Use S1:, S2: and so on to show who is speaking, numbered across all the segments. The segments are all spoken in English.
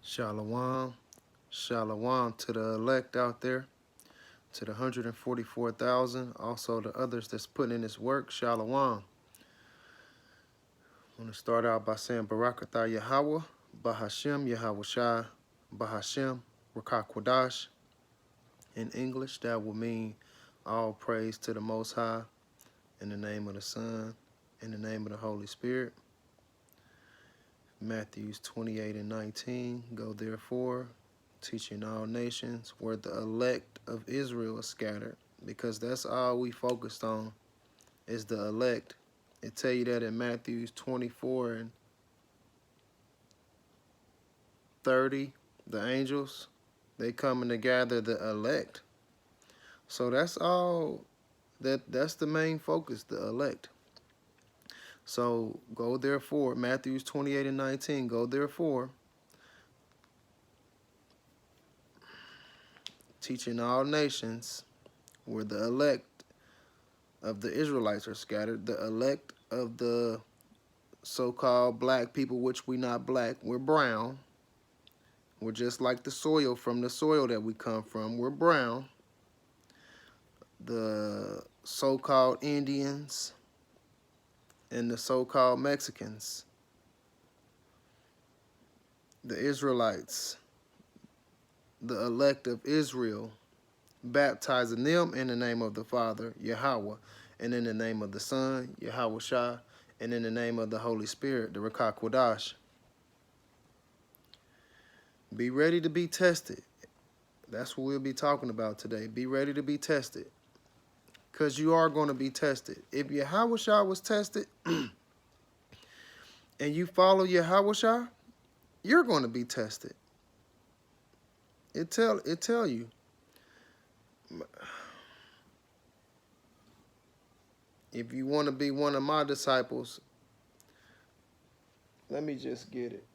S1: Shalom, shalom to the elect out there, to the 144,000, also the others that's putting in this work. Shalom. I want to start out by saying Barakatah Yahawah, Bahashem Yahawah Shai, Bahashem Rakah Kwadash. In English, that will mean all praise to the Most High, in the name of the Son, in the name of the Holy Spirit. Matthews 28:19, go therefore, teaching all nations, where the elect of Israel is scattered, because that's all we focused on is the elect. It tell you that in Matthews 24:30, the angels, they coming to gather the elect. So that's all, that's the main focus, the elect. So go therefore, Matthews 28:19, go therefore, teaching all nations, where the elect of the Israelites are scattered, the elect of the so-called black people, which we not black, we're brown. We're just like the soil, from the soil that we come from, we're brown. The so-called Indians and the so-called Mexicans, the Israelites, the elect of Israel, baptizing them in the name of the Father, Yahawah, and in the name of the Son, Yahawah Shai, and in the name of the Holy Spirit, the Rakah Kwadash. Be ready to be tested. That's what we'll be talking about today. Be ready to be tested, because you are going to be tested. If Yahawah Shai was tested and you follow Yahawah Shai, you're going to be tested. It tell you. If you want to be one of my disciples, let me just get it.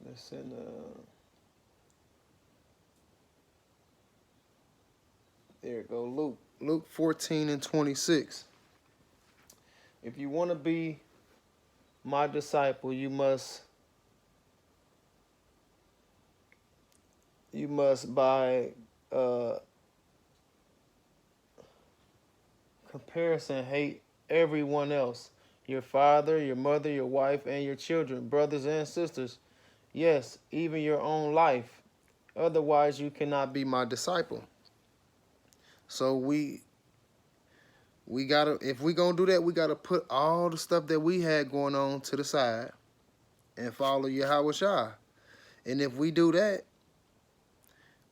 S1: Let's send there it go, Luke 14:26. If you want to be my disciple, you must by comparison hate everyone else, your father, your mother, your wife, and your children, brothers and sisters, yes, even your own life. Otherwise you cannot be my disciple. So we gotta, if we gonna do that, we gotta put all the stuff that we had going on to the side and follow Yahawah Shai. And if we do that,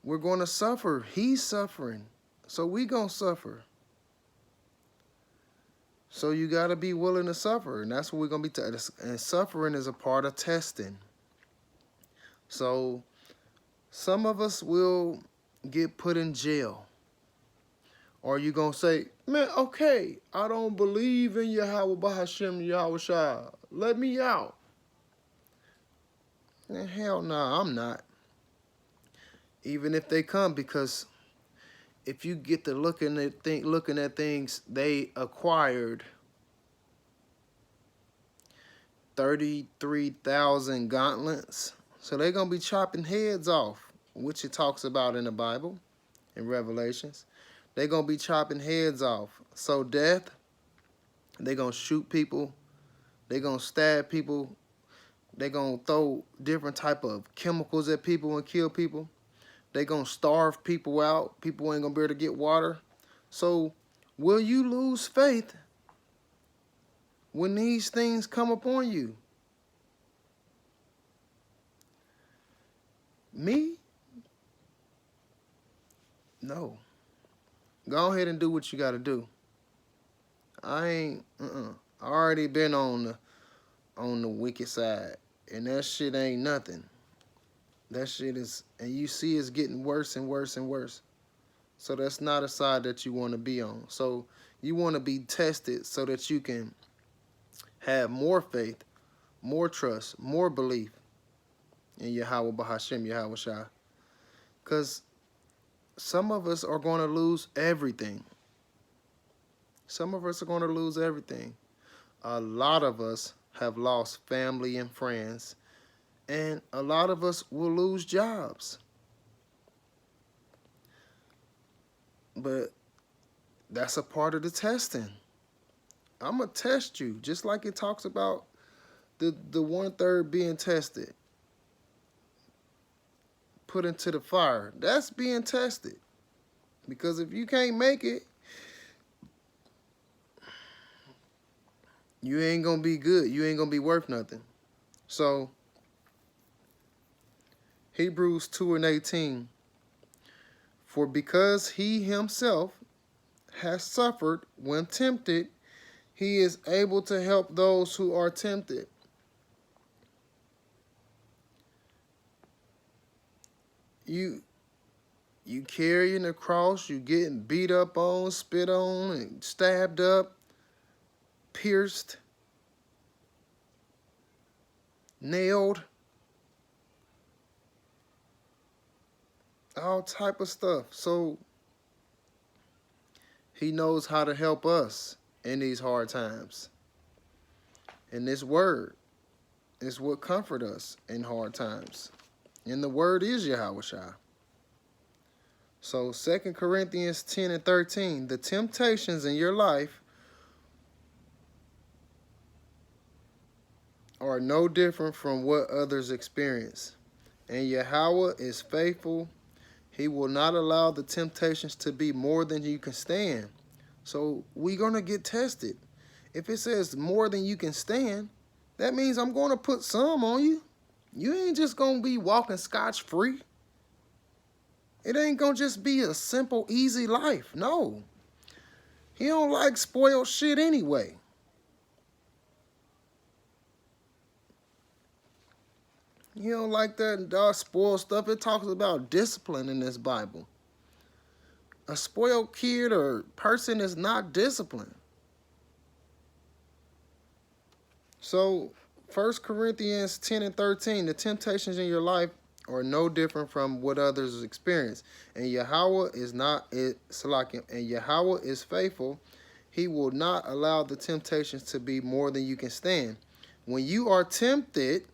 S1: we're gonna suffer. He's suffering, so we gonna suffer. So you gotta be willing to suffer, and that's what we're gonna be. And suffering is a part of testing. So some of us will get put in jail. Or you gonna say, man, okay, I don't believe in Yahawah Bahashem Yahweh Shai. Let me out. And hell no, I'm not. Even if they come, because if you get to looking at things, they acquired 33,000 gauntlets. So they're gonna be chopping heads off, which it talks about in the Bible, in Revelations. They're gonna be chopping heads off. So death, they're gonna shoot people, they're gonna stab people, they're gonna throw different type of chemicals at people and kill people. They're gonna starve people out. People ain't gonna be able to get water. So will you lose faith when these things come upon you? Me? No. Go ahead and do what you gotta do. I ain't I already been on the wicked side, and that shit ain't nothing. That shit is, and you see it's getting worse and worse and worse. So that's not a side that you want to be on. So you want to be tested so that you can have more faith, more trust, more belief in Yahawah Bahashem Yahweh Shai. Because some of us are going to lose everything. Some of us are going to lose everything. A lot of us have lost family and friends, and a lot of us will lose jobs. But that's a part of the testing. I'm going to test you, just like it talks about the 1/3 being tested, put into the fire. That's being tested. Because if you can't make it, you ain't going to be good. You ain't going to be worth nothing. So, Hebrews 2:18, for because he himself has suffered when tempted, he is able to help those who are tempted. You carrying the cross, you getting beat up on, spit on, and stabbed up, pierced, nailed, all type of stuff. So he knows how to help us in these hard times. And this word is what comfort us in hard times. And the word is Yahawah Shai. So 2 Corinthians 10:13, the temptations in your life are no different from what others experience. And Yahawah is faithful. He will not allow the temptations to be more than you can stand. So we're going to get tested. If it says more than you can stand, that means I'm going to put some on you. You ain't just going to be walking scotch-free. It ain't going to just be a simple, easy life. No. He don't like spoiled shit anyway. He don't like that spoiled stuff. It talks about discipline in this Bible. A spoiled kid or person is not disciplined. So 1 Corinthians 10:13, the temptations in your life are no different from what others experience. And Yahawah is faithful. He will not allow the temptations to be more than you can stand. When you are tempted,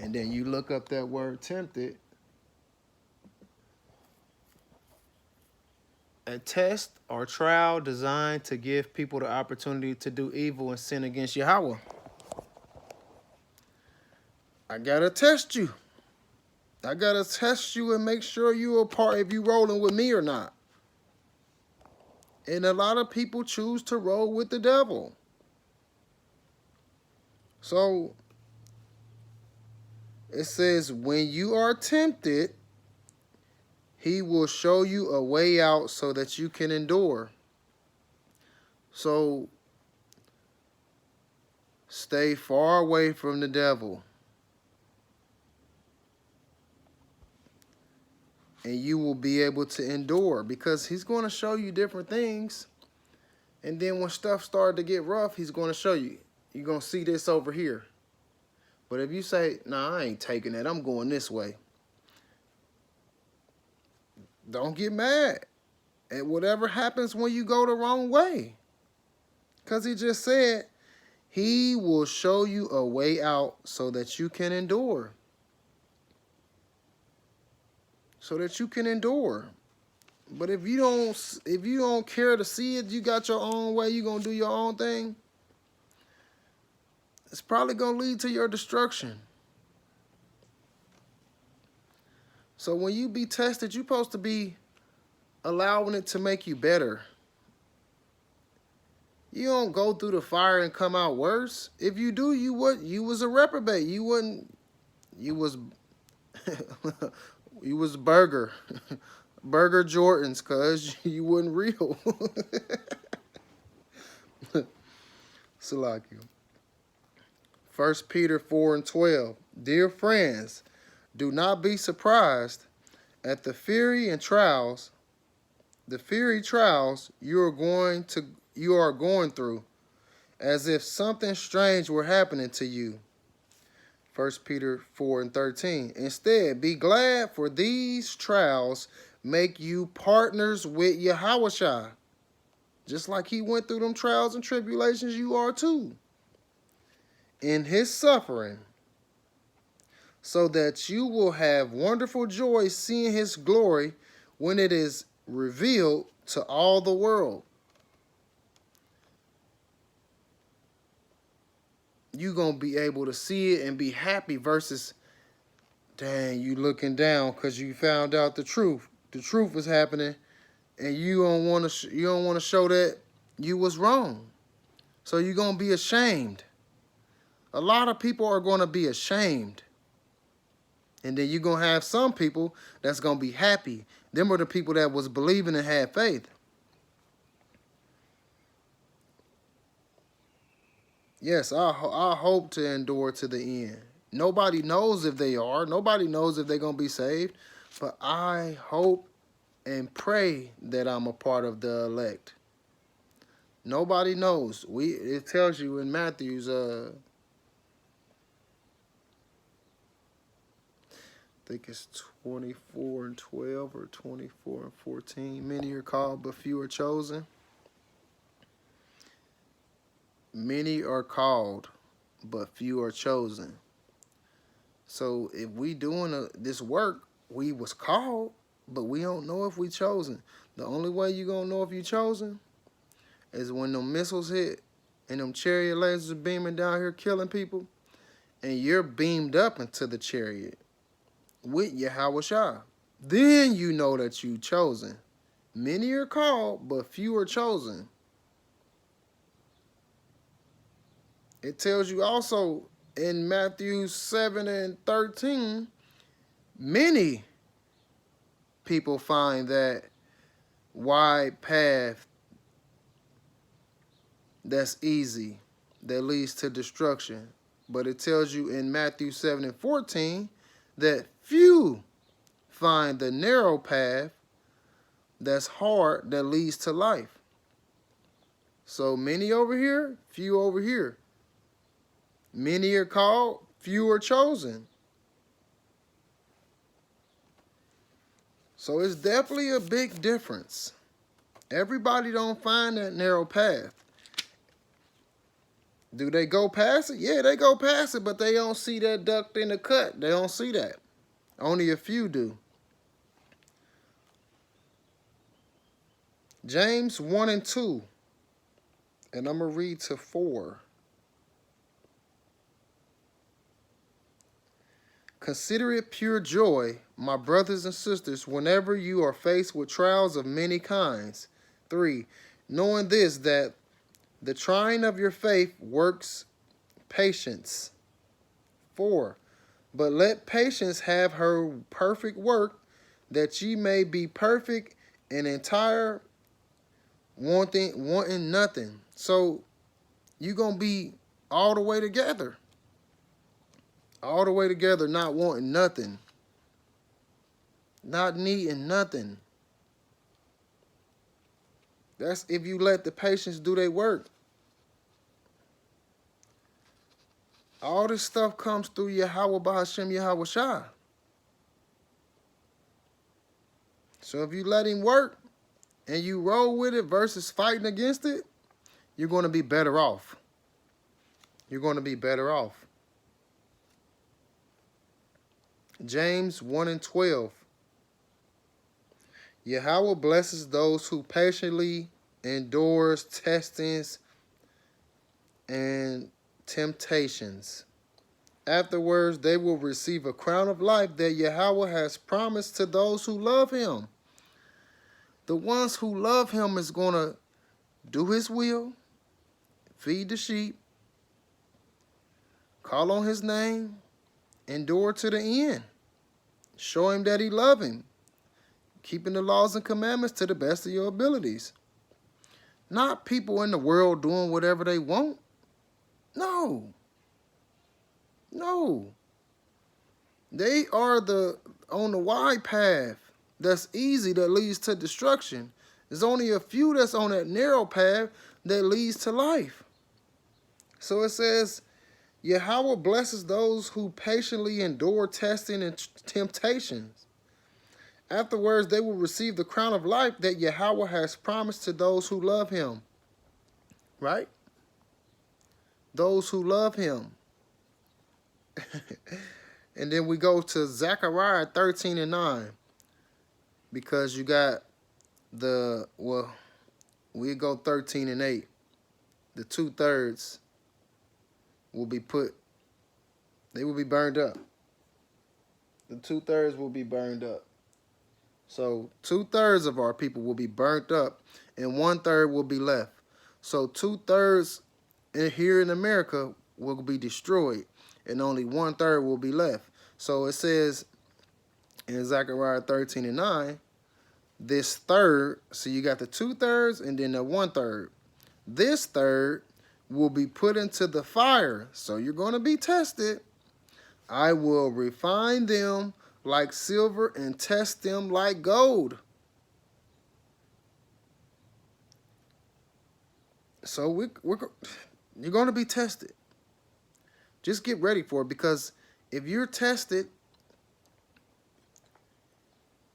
S1: and then you look up that word tempted, a test or trial designed to give people the opportunity to do evil and sin against Yahawah. I gotta test you. I gotta test you and make sure you're a part, if you rolling with me or not. And a lot of people choose to roll with the devil. So it says, when you are tempted, he will show you a way out so that you can endure. So stay far away from the devil. And you will be able to endure, because he's going to show you different things. And then when stuff started to get rough, he's going to show you. You're going to see this over here. But if you say, nah, I ain't taking that, I'm going this way, don't get mad at whatever happens when you go the wrong way. Because he just said, he will show you a way out so that you can endure. So that you can endure. But if you don't care to see it, you got your own way, you're going to do your own thing, it's probably going to lead to your destruction. So when you be tested, you're supposed to be allowing it to make you better. You don't go through the fire and come out worse. If you do, you was a reprobate. You was you was Burger Jordans, cuz you wasn't real. Salakia. 1 Peter 4:12. Dear friends, do not be surprised at the fiery trials you are going through, as if something strange were happening to you. 1 Peter 4:13. Instead, be glad, for these trials make you partners with Yahawah. Just like he went through them trials and tribulations, you are too. In his suffering, so that you will have wonderful joy seeing his glory when it is revealed to all the world. You're going to be able to see it and be happy versus, dang, you looking down because you found out the truth. The truth is happening, and you don't want to show that you was wrong. So you're going to be ashamed. A lot of people are going to be ashamed. And then you're going to have some people that's going to be happy. Them are the people that was believing and had faith. Yes, I hope to endure to the end. Nobody knows if they are. Nobody knows if they're going to be saved. But I hope and pray that I'm a part of the elect. Nobody knows. It tells you in Matthew's I think it's 24:12 or 24:14. Many are called, but few are chosen. Many are called, but few are chosen. So if we doing this work, we was called, but we don't know if we chosen. The only way you gonna know if you chosen is when them missiles hit and them chariot lasers beaming down here killing people, and you're beamed up into the chariot with Yahawah. Then you know that you chosen. Many are called, but few are chosen. It tells you also in Matthew 7:13, many people find that wide path that's easy, that leads to destruction. But it tells you in Matthew 7:14 that few find the narrow path that's hard, that leads to life. So many over here, few over here. Many are called, few are chosen. So it's definitely a big difference. Everybody don't find that narrow path. Do they go past it? Yeah, they go past it, but they don't see that duct in the cut. They don't see that. Only a few do. James 1:2. And I'm going to read to 4. Consider it pure joy, my brothers and sisters, whenever you are faced with trials of many kinds. 3. Knowing this, that the trying of your faith works patience. 4. But let patience have her perfect work, that ye may be perfect and entire, wanting nothing. So you're going to be all the way together. All the way together, not wanting nothing. Not needing nothing. That's if you let the patience do their work. All this stuff comes through Yahawah B'Hashem Yahawah. So if you let him work and you roll with it versus fighting against it, you're going to be better off. You're going to be better off. James 1:12. Yahawah blesses those who patiently endures testings and temptations. Afterwards, they will receive a crown of life that Yahawah has promised to those who love him. The ones who love him is going to do his will, feed the sheep, call on his name, endure to the end. Show him that he love him. Keeping the laws and commandments to the best of your abilities. Not people in the world doing whatever they want. No. No. They are on the wide path that's easy, that leads to destruction. There's only a few that's on that narrow path that leads to life. So it says, Yahawah blesses those who patiently endure testing and temptations. Afterwards, they will receive the crown of life that Yahawah has promised to those who love him. Right? Those who love him. And then we go to Zechariah 13 and 9. Because you got we go 13 and 8. The 2/3 will be they will be burned up. The 2/3 will be burned up. So 2/3 of our people will be burnt up and 1/3 will be left. So 2/3 here in America will be destroyed and only 1/3 will be left. So it says in Zechariah 13 and 9, this third, so you got the 2/3 and then the 1/3. This third will be put into the fire. So you're going to be tested. I will refine them like silver and test them like gold. So you're going to be tested. Just get ready for it, because if you're tested,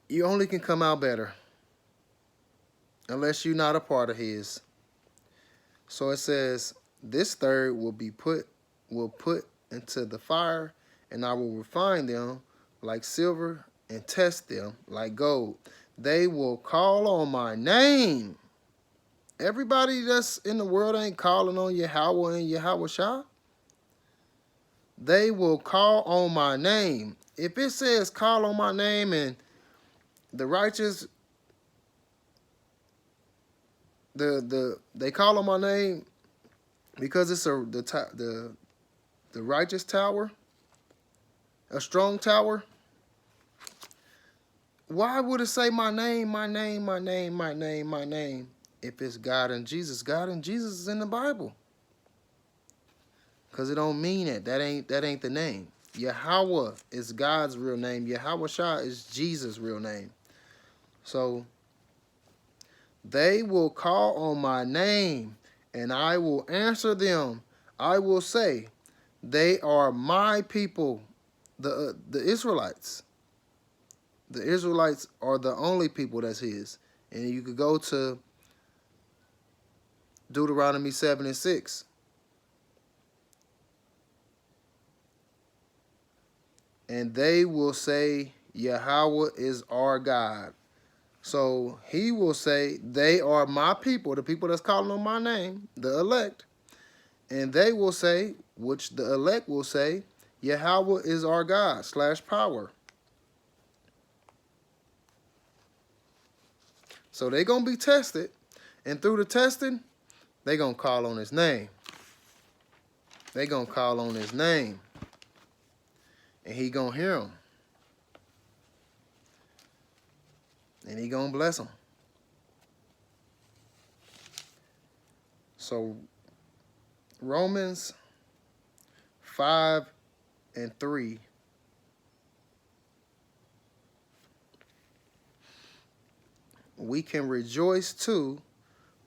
S1: you only can come out better unless you're not a part of his. So it says, this third will put into the fire, and I will refine them like silver and test them like gold. They will call on my name. Everybody that's in the world ain't calling on Yahawah and Yahawah. They will call on my name. If it says call on my name and the righteous, they call on my name because it's the righteous tower, a strong tower. Why would it say my name, my name, my name, my name, my name? If it's God and Jesus, God and Jesus is in the Bible. Because it don't mean it. That ain't the name. Yahawah is God's real name. Yahawah is Jesus' real name. So they will call on my name, and I will answer them. I will say, they are my people, the Israelites. The Israelites are the only people that's his. And you could go to Deuteronomy 7 and 6. And they will say, Yahawah is our God. So he will say, they are my people, the people that's calling on my name, the elect. And they will say, which the elect will say, Yahawah is our God / power. So they're going to be tested. And through the testing, they're going to call on his name. They're going to call on his name. And he going to hear them. And he going to bless them. So Romans 5 and 3. We can rejoice too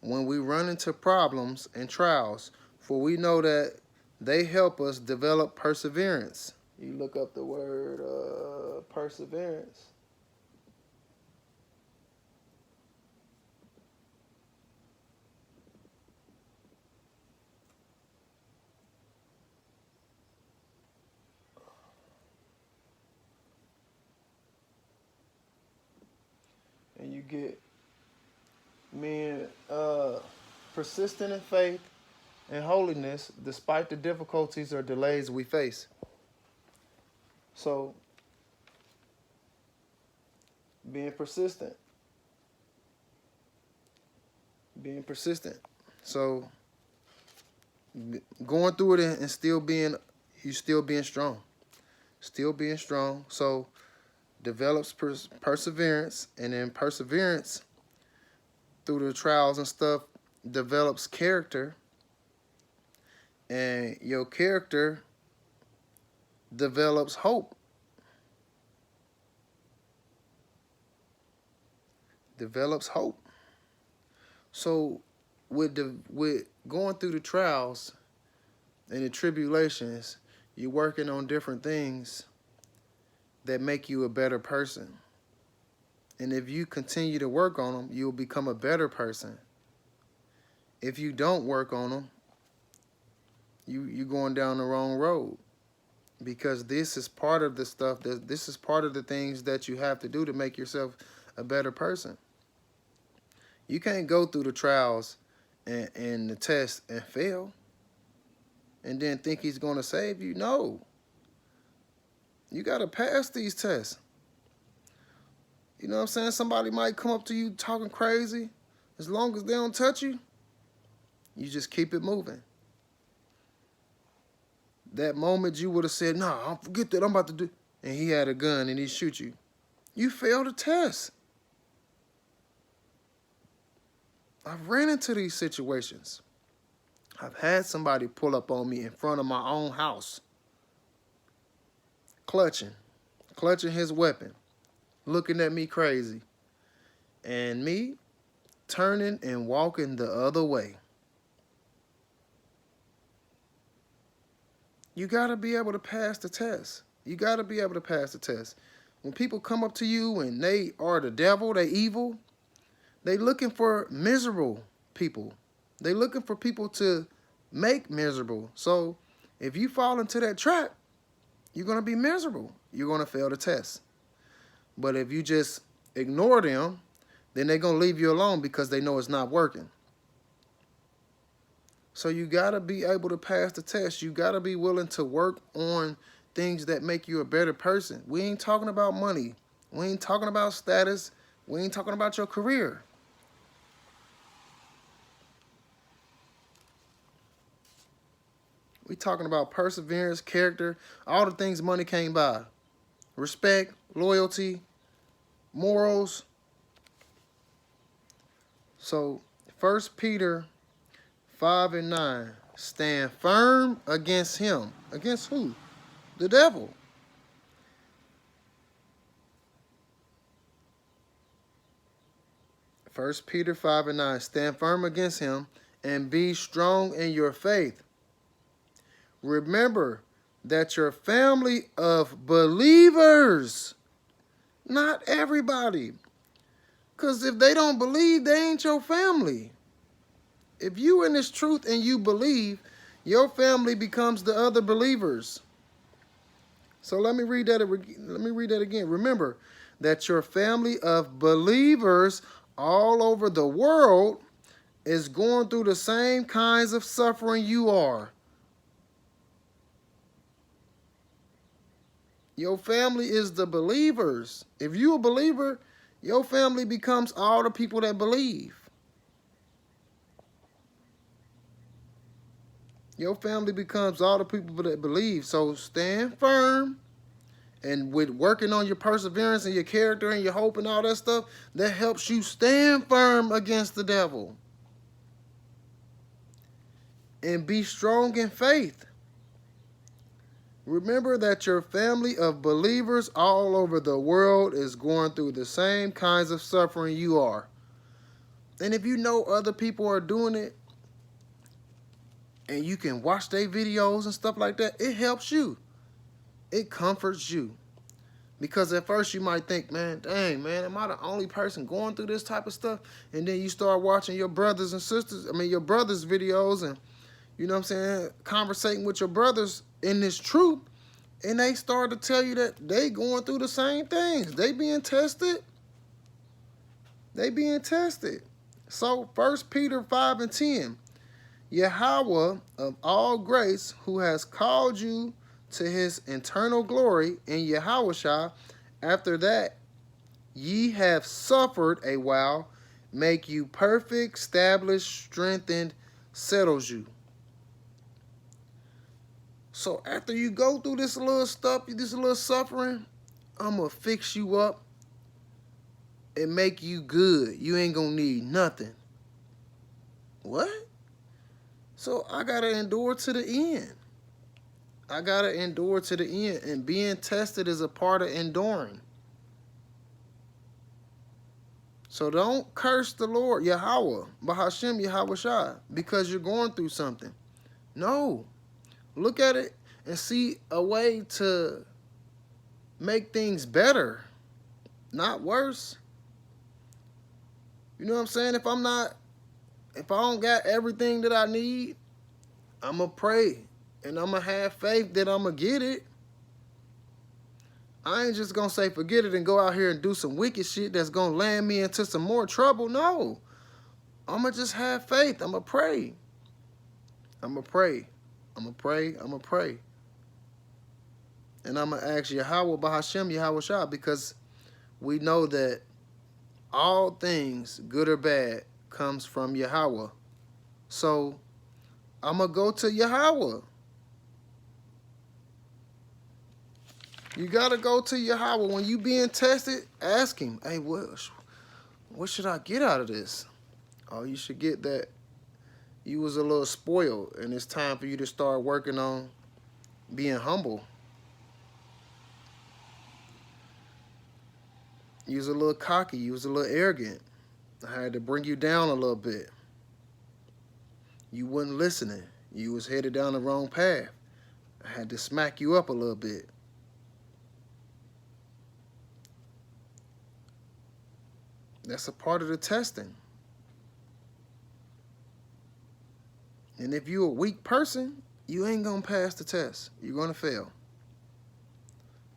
S1: when we run into problems and trials, for we know that they help us develop perseverance. You look up the word perseverance. And you get persistent in faith and holiness despite the difficulties or delays we face. So being persistent. So going through it and still being strong. Still being strong. So develops perseverance, and then perseverance through the trials and stuff develops character, and your character develops hope. So with going through the trials, in the tribulations, you're working on different things that make you a better person. And if you continue to work on them, you'll become a better person. If you don't work on them, you're going down the wrong road. Because this is part of the stuff, this is part of the things that you have to do to make yourself a better person. You can't go through the trials and the tests and fail and then think he's going to save you. No. You got to pass these tests. You know what I'm saying? Somebody might come up to you talking crazy. As long as they don't touch you, you just keep it moving. That moment you would have said, "Nah, I'll forget that I'm about to do," and he had a gun and he shoot you. You failed the test. I've ran into these situations. I've had somebody pull up on me in front of my own house, clutching his weapon, looking at me crazy, and me turning and walking the other way. You got to be able to pass the test. You got to be able to pass the test. When people come up to you and they are the devil, they evil, they looking for miserable people. They looking for people to make miserable. So if you fall into that trap, you're going to be miserable. You're going to fail the test. But if you just ignore them, then they're going to leave you alone because they know it's not working. So you got to be able to pass the test. You got to be willing to work on things that make you a better person. We ain't talking about money. We ain't talking about status. We ain't talking about your career. We talking about perseverance, character, all the things money can't buy. Respect, loyalty, morals. So 1 Peter 5:9. Stand firm against him. Against who? The devil. First Peter 5:9. Stand firm against him and be strong in your faith. Remember that your family of believers, not everybody, because if they don't believe, they ain't your family. If you in this truth and you believe, your family becomes the other believers. So let me read that again. Remember that your family of believers all over the world is going through the same kinds of suffering you are. Your family is the believers. If you're a believer, your family becomes all the people that believe. Your family becomes all the people that believe. So stand firm. And with working on your perseverance and your character and your hope and all that stuff, that helps you stand firm against the devil. And be strong in faith. Remember that your family of believers all over the world is going through the same kinds of suffering you are. And if you know other people are doing it, and you can watch their videos and stuff like that, it helps you. It comforts you. Because at first you might think, man, dang, man, am I the only person going through this type of stuff? And then you start watching your brothers and sisters, your brothers' videos and, you know what I'm saying, conversating with your brothers in this truth, and they start to tell you that they going through the same things. They being tested. They being tested. So 1 Peter 5:10. Yahawah of all grace, who has called you to his eternal glory in Yahawah, after that ye have suffered a while, make you perfect, established, strengthened, settles you. So after you go through this little stuff, this little suffering, I'm going to fix you up and make you good. You ain't going to need nothing. What? So I got to endure to the end. I got to endure to the end. And being tested is a part of enduring. So don't curse the Lord, Yahawah, Bahashem Yahawah, because you're going through something. No. Look at it and see a way to make things better, not worse. You know what I'm saying? If I don't got everything that I need, I'ma pray and I'ma have faith that I'ma get it. I ain't just gonna say forget it and go out here and do some wicked shit that's gonna land me into some more trouble. No. I'ma just have faith. I'ma pray. I'ma pray. I'ma pray. I'ma pray. And I'ma ask Yahawah Bahashem Yahawah Shah, because we know that all things, good or bad, comes from Yahawah. So I'ma go to Yahawah. You gotta go to Yahawah. When you being tested, ask him, hey, what should I get out of this? Oh, you should get that you was a little spoiled and it's time for you to start working on being humble. You was a little cocky, you was a little arrogant. I had to bring you down a little bit. You wasn't listening. You was headed down the wrong path. I had to smack you up a little bit. That's a part of the testing. And if you're a weak person, you ain't gonna pass the test. You're gonna fail.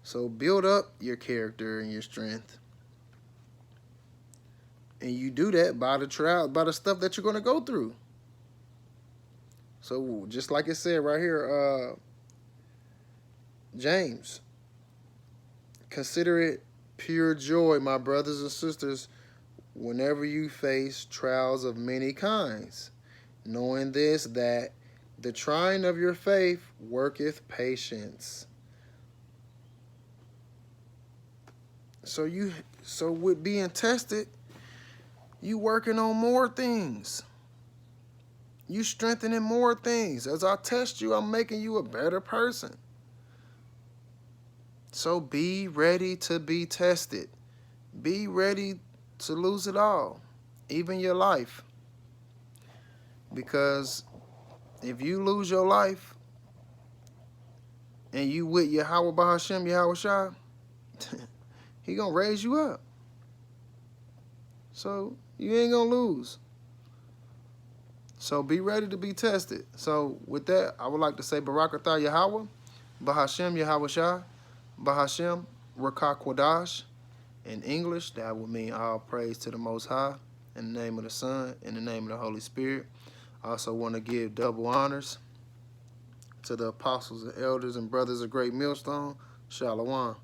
S1: So build up your character and your strength. And you do that by the trial, by the stuff that you're gonna go through. So just like it said right here, James, consider it pure joy, my brothers and sisters, whenever you face trials of many kinds, knowing this, that the trying of your faith worketh patience. So with being tested, you working on more things. You strengthening more things. As I test you, I'm making you a better person. So be ready to be tested. Be ready to lose it all, even your life. Because if you lose your life and you with Yahawah Bahashem Yahawah Shah, he gonna raise you up. So you ain't gonna lose. So be ready to be tested. So with that, I would like to say Barakatah Yahawah, Bahashem Yahawah Shah, Bahashem Rakah Kwadash. In English, that would mean all praise to the Most High, in the name of the Son, in the name of the Holy Spirit. I also want to give double honors to the apostles and elders and brothers of Great Millstone. Shalom.